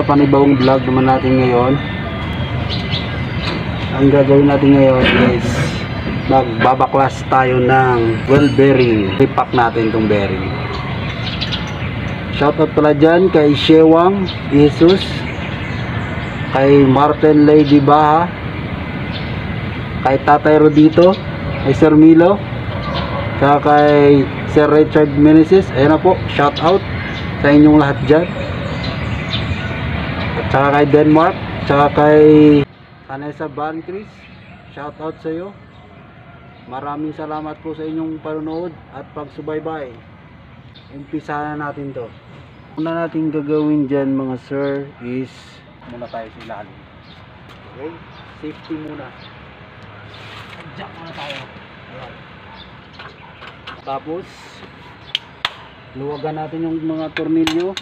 Panibawang vlog naman natin ngayon. Ang gagawin natin ngayon is magbabaklas tayo ng well bearing. Repack natin itong bearing. Shoutout pala dyan kay Shewang Jesus, kay Martin Lady Baha, kay Tatay Rodito, kay Sir Milo, saka kay Sir Richard Meneses. Ayan na po, shoutout sa inyong lahat dyan. At saka kay Denmark, saka kay Vanessa Bancris, shoutout sa iyo. Maraming salamat po sa inyong panonood at pagsubaybay. Umpisa na natin to. Una natin gagawin dyan mga sir is muna tayo sa ilalim. Okay? Safety muna. Jack muna tayo. Ayan. Tapos luwagan natin yung mga tornilyo.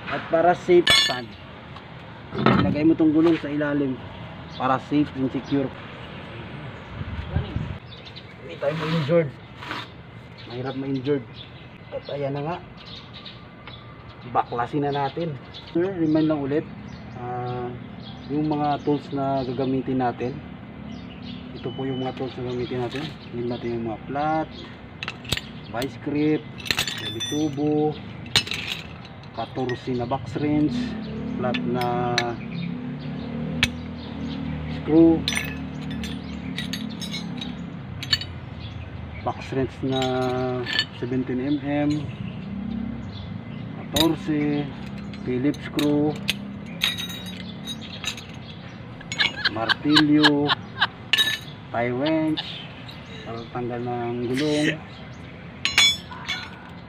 At para safe stand, lagay mo tong gulong sa ilalim para safe and secure. Hindi tayo ma-injured. Mahirap ma-injured. At ayan na nga, baklasin na natin. Sir, remind lang ulit yung mga tools na gagamitin natin. Ito po yung mga tools na gagamitin natin. Hindi natin yung mga flat, vice grip, tubo, 14 na box wrench, flat na screw, box wrench na 17mm, 14, Phillips screw, martilyo, tie wrench para tanggal ng gulong,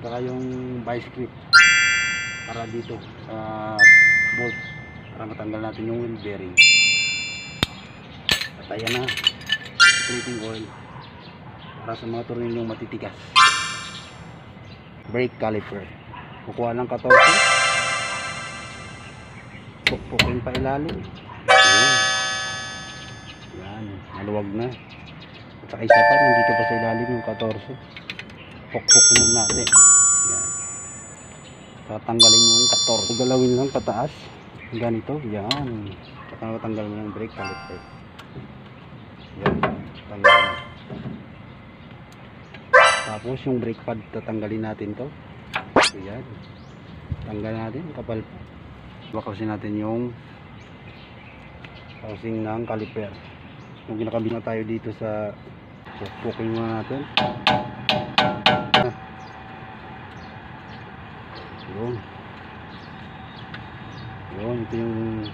saka yung vice grip para dito sa bolt para matanggal natin yung wheel bearing. At ayan na, treating oil para sa mga tornilyong matitigas. Brake caliper, kukuha ng 14, pukpukin pa ilalim. Yan, maluwag na. At saka isa pa, nandito pa sa ilalim yung 14, pukpukin lang natin. Yan, tatanggalin yung 14, galawin lang pataas ganito. Yan, saka tanggal mo yung brake caliper. Yan, tanggal na. Tapos yung brake pad, tatanggalin natin to. Yan, tanggal natin, kapal. Baklasin natin yung housing ng caliper. Kung ginakabit na tayo dito sa puking muna natin. Yun. Yun, ito yung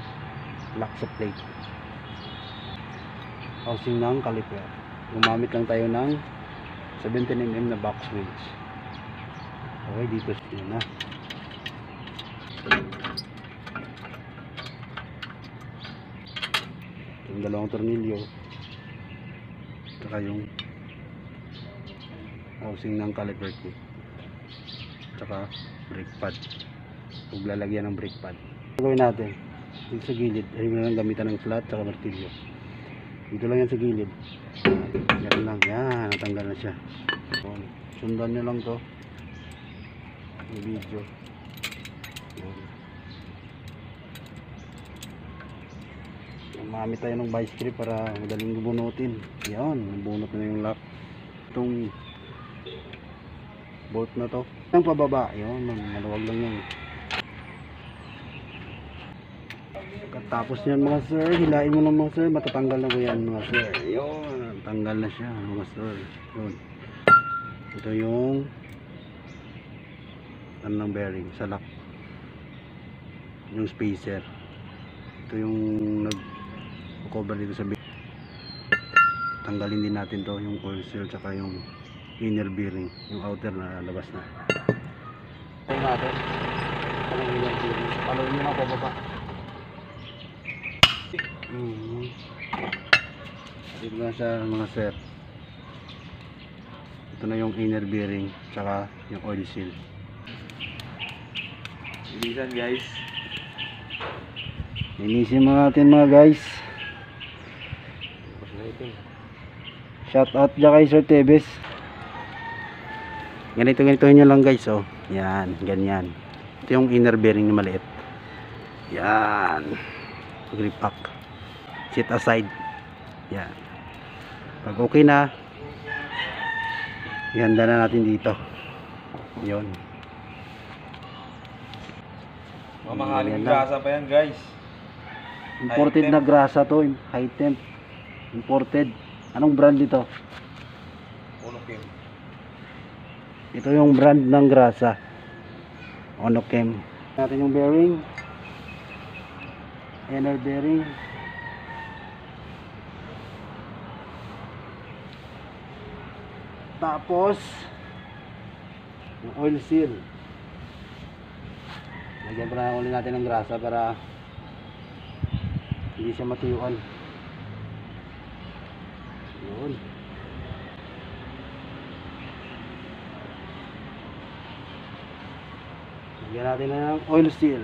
lock sa plate. Housing ng caliper. Gumamit lang tayo ng 17mm na box wrench. Okay, dito yun na. Yung dalawang tornilyo, saka yung housing ng caliper kit, saka brake pad. Huwag lalagyan ng brake pad. Gawin natin dito sa gilid, ay mo lang gamitan ng flat saka martilyo. Dito lang yan sa gilid. Yan lang, yan, natanggal na siya. Sundan nyo lang to yung video. Mamit tayo ng vice grip para madaling bunutin. Yan, bunot na yung lock. Itong bolt na to, ang pababa, yun, maluwag lang yun. Tapos yan mga sir, hilain mo lang mga sir, matatanggal na ko yan mga sir. Yun, tanggal na siya mga sir. Yun, ito yung ano ng bearing sa lock, yung spacer. Ito yung nag-cover dito sa bearing. Tanggalin din natin to, yung coil seal tsaka yung inner bearing, yung outer na labas na. Ito natin ang inner bearing, paluin nyo na pababa. Dito na siya mga sir. Ito na yung inner bearing tsaka yung oil seal. Linisan guys, linisin natin mga guys. Shout out dyan kay Sir Tebes. Ganito nyo lang guys, oh. Yan, ganyan. Ito yung inner bearing na maliit. Yan. Grip pack. Sit aside. Yan. Pag okay na, ihanda na natin dito. Yun. Mamahaling grasa pa yan guys. Imported na grasa to. High temp. Imported. Anong brand ito? Onochem. Ito yung brand ng grasa. Onochem. Natin yung bearing. Inner bearing. Tapos yung oil seal. Lagyan pa na ulit natin ng grasa para hindi siya matuyuan. Yun. Lagyan natin ng oil seal.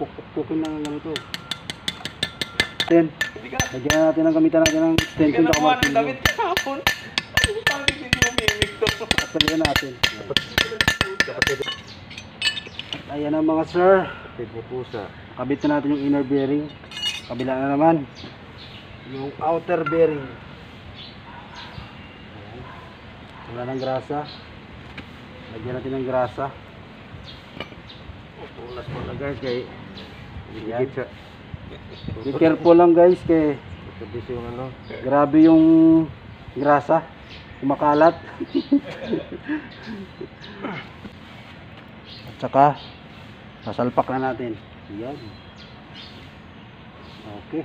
Pukpukin na ng ganito. Then, lagyan natin ng gamitan natin ng extension sa kamartilyo. Damit kahapon. Bakit hindi mo mimik to? Lagyan natin. Ayan na mga sir. Kabit na natin yung inner bearing. Kabila na naman yung outer bearing. Ayan. Wala ng grasa. Lagyan natin ng grasa. Pulas po na guys kay be careful lang guys kay grabe yung grasa kumakalat. At saka sasalpak na natin. Yan. Okay.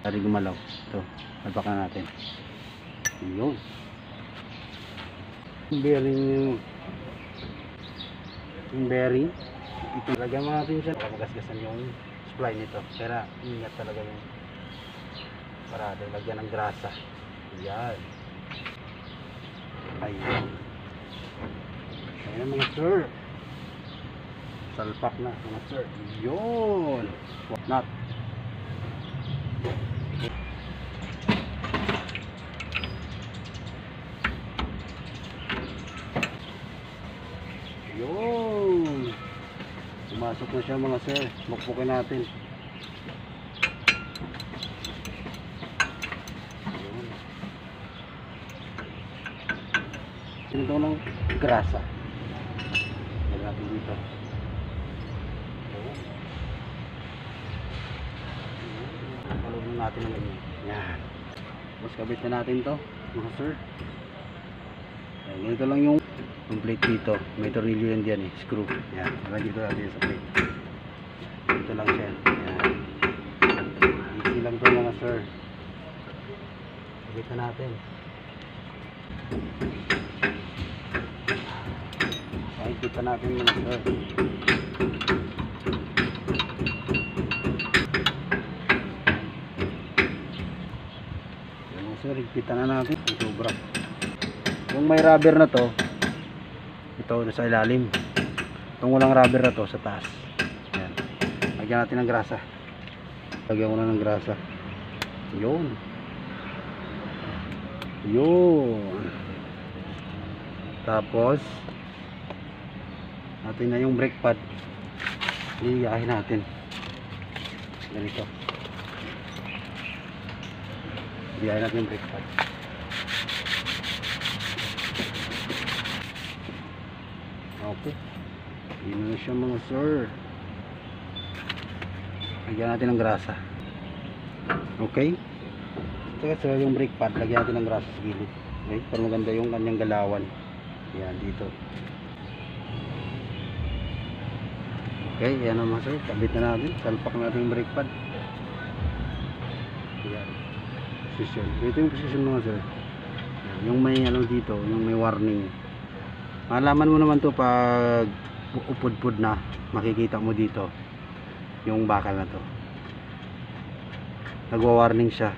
Tari gumalaw. Ito. Salpak na natin. Yun. Yung bearing. Ito. Lagyan mo natin siya. Magasgasan yung spline nito. Pero ingat talaga yung parada. Lagyan ng grasa. Yan. Ayun. Ayan mga sir. Salpak na mga sir. Yun. What not. Yun. Pumasok na siya mga sir. Bukbukin natin. Yun. Ito ng grasa. Lagyan natin dito. Palugin natin ng ganyan. Yan. Tapos kabit na natin to mga sir. Yan. Ganito lang yung plate dito. May tornilyo yan dyan eh. Screw. Yan. Lagyan dito natin sa plate. Dito lang siya. Yan. Easy lang to mga sir. Kabit na natin. Kita natin mga sir. Yan mga sir, kita na natin ang sobra. Kung may rubber na to, ito sa ilalim. Itong walang rubber na to sa taas. Yan. Lagyan natin ng grasa. Lagyan ko na ng grasa. Yun. Yun. Tapos natin na yung brake pad. Iyahin natin. Ganito. Iyahin natin yung brake pad. Okay. Yun na siya mga sir. Lagyan natin ng grasa. Okay. Saka sir yung brake pad. Lagyan natin ng grasa sa gilid. Okay. Para maganda yung kanyang galawan. Yan dito. Okay, yan naman sir, kabit na natin, salpak natin yung brake pad. Yan, position. Ito yung position mga sir. Yan, yung may ano dito, yung may warning. Malaman mo naman to pag upod-pod na, makikita mo dito yung bakal na to. Nagwa-warning siya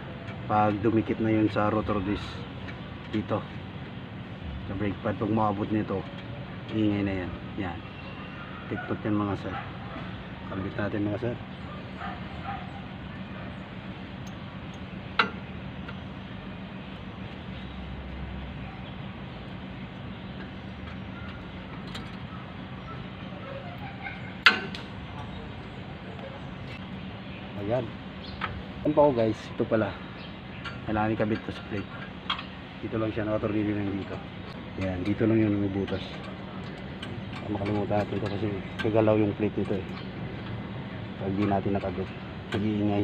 pag dumikit na yun sa rotor disc dito sa brake pad. Pag maabot nito, Ingay na yan. Yan. Tiktot yan mga sir. Kalbit natin mga sir. Ayan. Ano pa ko guys? Ito pala. Kailangan ikabit ko sa plate. Dito lang siya, nakatornilyo lang dito. Ayan, dito lang yun bubutas. Makalimutan natin ito kasi kagalaw yung plate nito eh. Pag di natin nakabit, nag-iingay.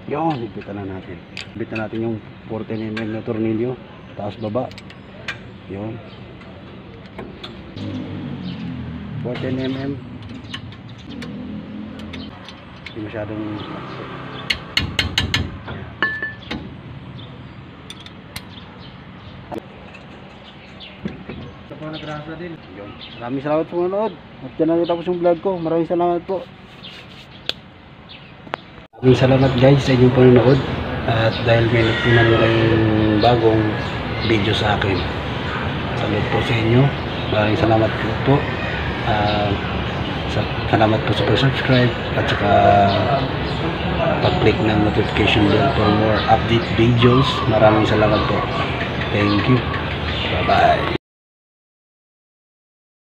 Yun, higpitan na natin. Higpitan natin yung 14mm na tornilyo. Taas baba. Yun. 14mm. Hindi masyadong nagrasa din. Yun. Maraming salamat po manood. At dyan na tapos yung vlog ko. Maraming salamat po. Maraming salamat guys sa inyong panonood. At dahil may nagtunan kayong bagong video sa akin. Salamat po sa inyo. Maraming salamat po. Salamat po sa pag-subscribe at saka pag-click ng notification bell for more update videos. Maraming salamat po. Thank you. Bye bye.